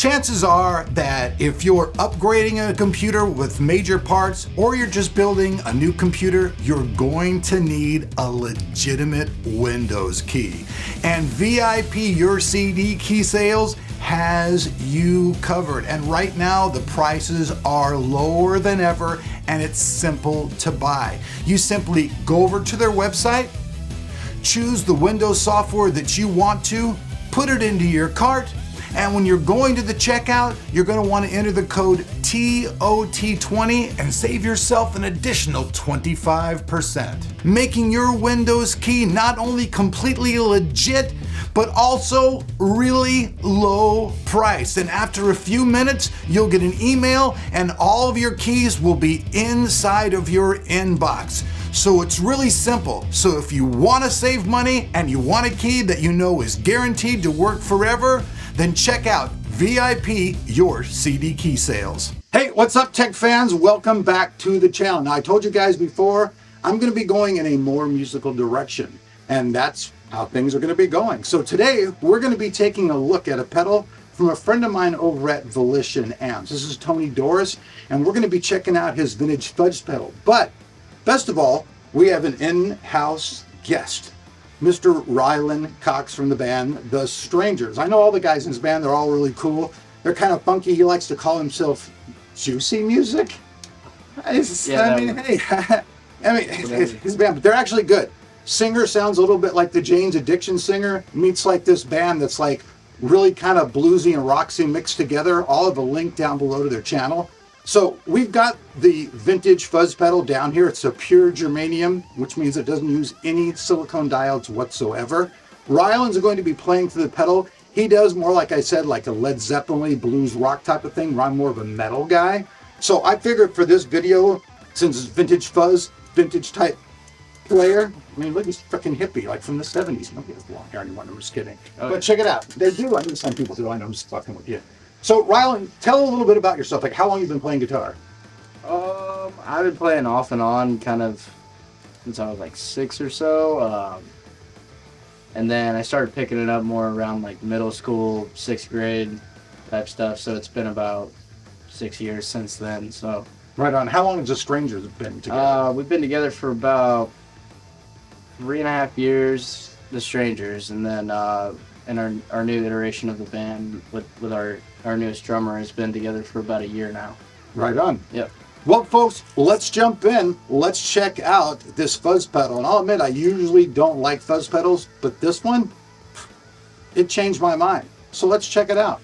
Chances are that if you're upgrading a computer with major parts or you're just building a new computer, you're going to need a legitimate Windows key. And VIP Your CD Key Sales has you covered. And right now the prices are lower than ever and it's simple to buy. You simply go over to their website, choose the Windows software that you want to, put it into your cart, and when you're going to the checkout, you're going to want to enter the code TOT20 and save yourself an additional 25%, making your Windows key not only completely legit, but also really low price. And after a few minutes, you'll get an email and all of your keys will be inside of your inbox. So it's really simple. So if you want to save money and you want a key that you know is guaranteed to work forever, then check out VIP Your CD Key Sales. Hey, what's up, tech fans? Welcome back to the channel. Now, I told you guys before, I'm going to be going in a more musical direction, and that's how things are going to be going. So today, we're going to be taking a look at a pedal from a friend of mine over at Volition Amps. This is Tony Doris, and we're going to be checking out his Vintage Fuzz pedal. But best of all, we have an in-house guest, Mr. Rylan Cox from the band The Strangers. I know all the guys in his band, they're all really cool. They're kind of funky. He likes to call himself juicy music. His band, but they're actually good. Singer sounds a little bit like the Jane's Addiction singer, meets like this band that's like really kind of bluesy and roxy mixed together. I'll have a link down below to their channel. So we've got the Vintage Fuzz pedal down here. It's a pure germanium, which means it doesn't use any silicone diodes whatsoever. Rylan's going to be playing through the pedal. He does more, like I said, like a Led Zeppelin blues rock type of thing. I'm more of a metal guy. So I figured for this video, since it's Vintage Fuzz, vintage type player, I mean, look, he's freaking hippie, like from the 70s. Nobody has long hair anymore. I'm just kidding. Okay. But check it out. They do. I know some people do. I know I'm just fucking with you. So, Rylan, tell a little bit about yourself. Like, how long you've been playing guitar? I've been playing off and on kind of since I was like 6 or so. And then I started picking it up more around like middle school, 6th grade type stuff. So it's been about 6 years since then. So right on. How long has The Strangers been together? We've been together for about 3.5 years, The Strangers, and then and our new iteration of the band with our newest drummer has been together for about a year now. Right on. Yep. Well, folks, let's jump in. Let's check out this fuzz pedal. And I'll admit, I usually don't like fuzz pedals, but this one, it changed my mind. So let's check it out.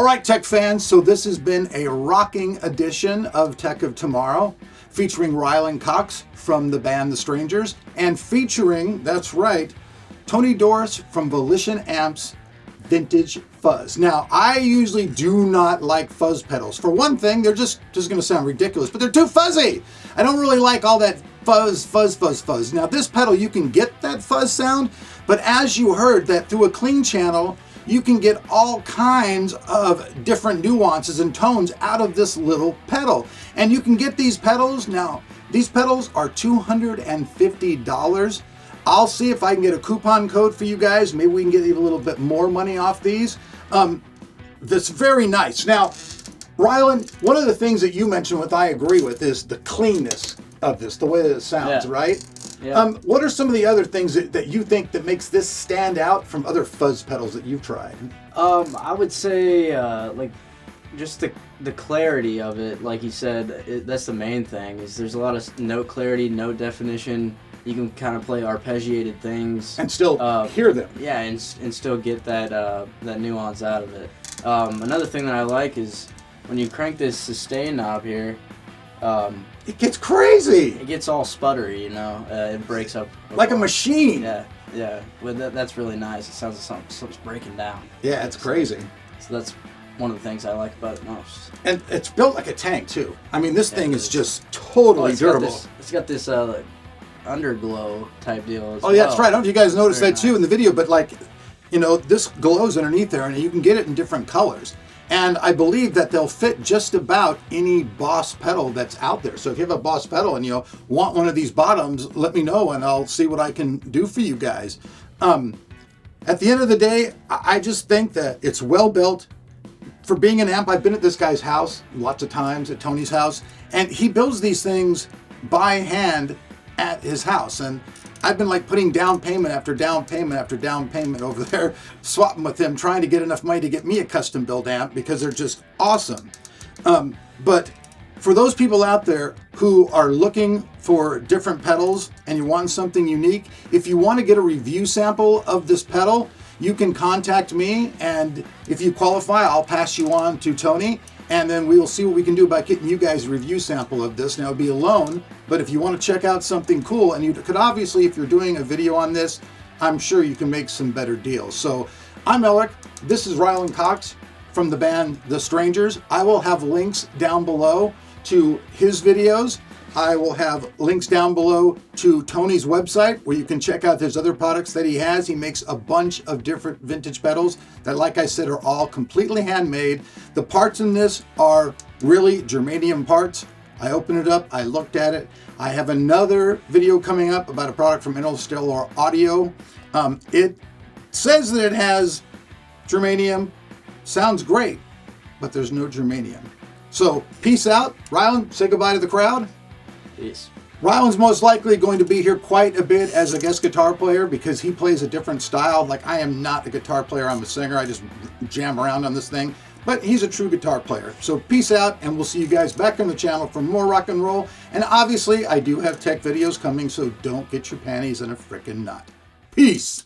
All right, tech fans, so this has been a rocking edition of Tech of Tomorrow, featuring Rylan Cox from the band The Strangers, and featuring, that's right, Tony Doris from Volition Amps, Vintage Fuzz. Now, I usually do not like fuzz pedals. For one thing, they're just going to sound ridiculous, but they're too fuzzy. I don't really like all that fuzz. Now, this pedal, you can get that fuzz sound, but as you heard that through a clean channel, you can get all kinds of different nuances and tones out of this little pedal. And you can get these pedals. Now, these pedals are $250. I'll see if I can get a coupon code for you guys. Maybe we can get even a little bit more money off these. That's very nice. Now, Rylan, one of the things that you mentioned, what I agree with, is the cleanness of this, the way that it sounds, right? Yeah. What are some of the other things that you think that makes this stand out from other fuzz pedals that you've tried? I would say like just the clarity of it. Like you said, that's the main thing. Is there's a lot of note clarity, note definition. You can kind of play arpeggiated things And still hear them. Yeah, and still get that that nuance out of it. Another thing that I like is when you crank this sustain knob here. It gets crazy. It gets all sputtery, you know. It breaks up Like a machine. Yeah. Well, that's really nice. It sounds like something's breaking down. Yeah, it's crazy. So that's one of the things I like about it most. And it's built like a tank too. I mean, this thing is just totally durable. It's got this like underglow type deal as Oh yeah, that's right. I don't know if you guys noticed Very that too nice. in the video, but like, you know, this glows underneath there, and you can get it in different colors. And I believe that they'll fit just about any Boss pedal that's out there. So if you have a Boss pedal and you want one of these bottoms, let me know and I'll see what I can do for you guys. At the end of the day, I just think that it's well built. For being an amp, I've been at this guy's house lots of times, at Tony's house, and he builds these things by hand at his house. And I've been like putting down payment after down payment after down payment over there, swapping with him, trying to get enough money to get me a custom built amp because they're just awesome. But for those people out there who are looking for different pedals and you want something unique, if you want to get a review sample of this pedal, you can contact me, and if you qualify, I'll pass you on to Tony, and then we will see what we can do about getting you guys a review sample of this. Now, it'll be a loan, but if you want to check out something cool, and you could obviously, if you're doing a video on this, I'm sure you can make some better deals. So I'm Eric. This is Rylan Cox from the band The Strangers. I will have links down below to his videos. I will have links down below to Tony's website where you can check out his other products that he has. He makes a bunch of different vintage pedals that, like I said, are all completely handmade. The parts in this are really germanium parts. I opened it up, I looked at it. I have another video coming up about a product from Interstellar Audio. It says that it has germanium. Sounds great, but there's no germanium. So peace out. Rylan, say goodbye to the crowd. Peace. Rylan's most likely going to be here quite a bit as a guest guitar player because he plays a different style. Like, I am not a guitar player, I'm a singer. I just jam around on this thing. But he's a true guitar player. So peace out, and we'll see you guys back on the channel for more rock and roll. And obviously, I do have tech videos coming, so don't get your panties in a frickin' knot. Peace!